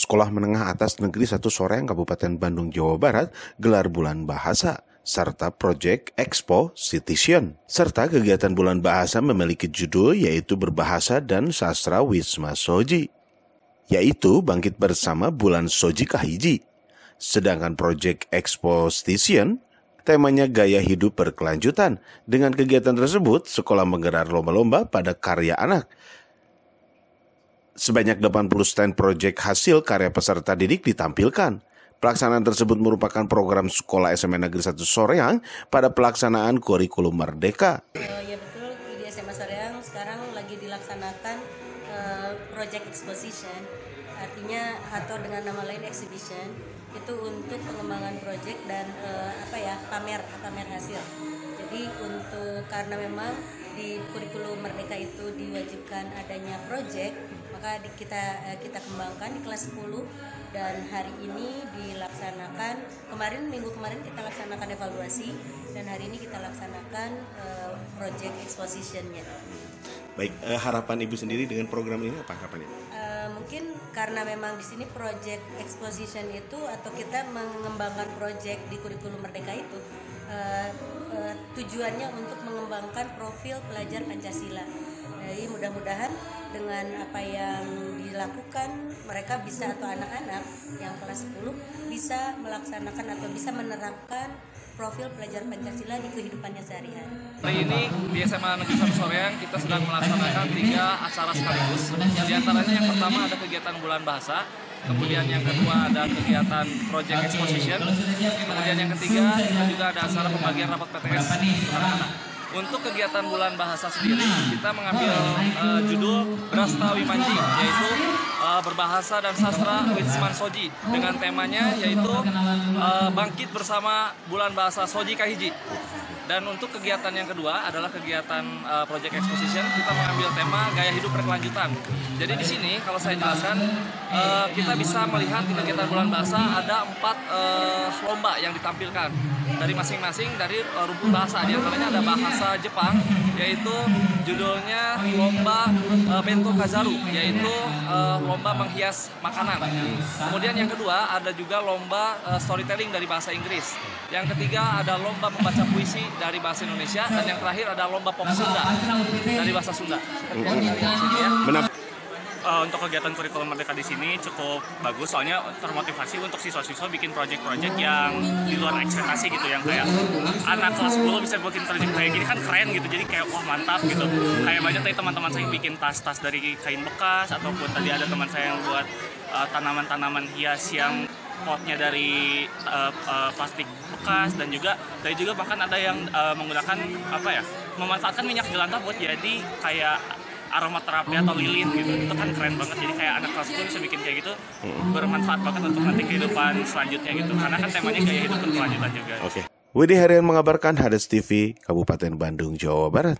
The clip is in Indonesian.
Sekolah Menengah Atas Negeri 1 Soreang Kabupaten Bandung, Jawa Barat gelar Bulan Bahasa serta Project Expo Citizen. Serta kegiatan Bulan Bahasa memiliki judul yaitu Berbahasa dan Sastra Wisma Soji, yaitu Bangkit Bersama Bulan Soji Kahiji. Sedangkan Project Expo Citizen temanya gaya hidup berkelanjutan. Dengan kegiatan tersebut, sekolah menggelar lomba-lomba pada karya anak. Sebanyak 80 stand proyek hasil karya peserta didik ditampilkan. Pelaksanaan tersebut merupakan program Sekolah SMA Negeri 1 Soreang pada pelaksanaan kurikulum Merdeka. Ya betul, di SMA Soreang sekarang lagi dilaksanakan Project Exposition, artinya atau dengan nama lain Exhibition, itu untuk pengembangan proyek dan pamer hasil. Jadi karena memang di kurikulum Merdeka itu diwajibkan adanya proyek, maka kita kembangkan di kelas 10 dan hari ini dilaksanakan. Minggu kemarin kita laksanakan evaluasi dan hari ini kita laksanakan project exposition-nya. Baik, harapan Ibu sendiri dengan program ini apa harapannya? Mungkin karena memang di sini project exposition itu atau kita mengembangkan project di kurikulum Merdeka itu tujuannya untuk mengembangkan profil pelajar Pancasila. Jadi mudah-mudahan dengan apa yang dilakukan mereka bisa, atau anak-anak yang kelas 10 bisa melaksanakan atau bisa menerapkan profil pelajar Pancasila di kehidupannya sehari-hari. Hari ini di SMA Negeri 1 Soreang kita sedang melaksanakan 3 acara sekaligus. Di antaranya yang pertama ada kegiatan Bulan Bahasa, kemudian yang kedua ada kegiatan Project Exposition, kemudian yang ketiga kita juga ada acara pembagian rapat PTS anak-anak. Untuk kegiatan Bulan Bahasa sendiri, kita mengambil judul Brasta Wimanji, yaitu Berbahasa dan Sastra Wisma Soji, dengan temanya yaitu Bangkit Bersama Bulan Bahasa Soji Kahiji. Dan untuk kegiatan yang kedua adalah kegiatan Project Exposition, kita mengambil tema gaya hidup berkelanjutan. Jadi di sini kalau saya jelaskan, kita bisa melihat di kegiatan Bulan Bahasa ada 4 lomba yang ditampilkan dari masing-masing dari rumpun bahasa. Di antaranya ada bahasa Jepang, yaitu judulnya lomba Bento Kazaru, yaitu lomba menghias makanan. Kemudian yang kedua ada juga lomba storytelling dari bahasa Inggris. Yang ketiga ada lomba membaca puisi dari bahasa Indonesia, dan yang terakhir ada lomba pop Sunda dari bahasa Sunda. Untuk kegiatan kurikulum Merdeka di sini cukup bagus, soalnya termotivasi untuk siswa-siswa bikin proyek-proyek yang di luar ekspektasi gitu, yang kayak anak kelas 10 bisa bikin proyek kayak gini kan keren gitu, jadi kayak wah mantap gitu. Kayak banyak tadi teman-teman saya yang bikin tas-tas dari kain bekas, ataupun tadi ada teman saya yang buat tanaman-tanaman hias yang potnya dari plastik bekas, dan juga bahkan ada yang menggunakan memanfaatkan minyak jelantah buat jadi kayak aromaterapi atau lilin gitu. Itu kan keren banget, jadi kayak anak kelas 10 bisa bikin kayak gitu, bermanfaat banget untuk nanti kehidupan selanjutnya gitu, karena kan temanya gaya hidup berkelanjutan juga. Oke. Widhi Harian mengabarkan, Hades TV, Kabupaten Bandung, Jawa Barat.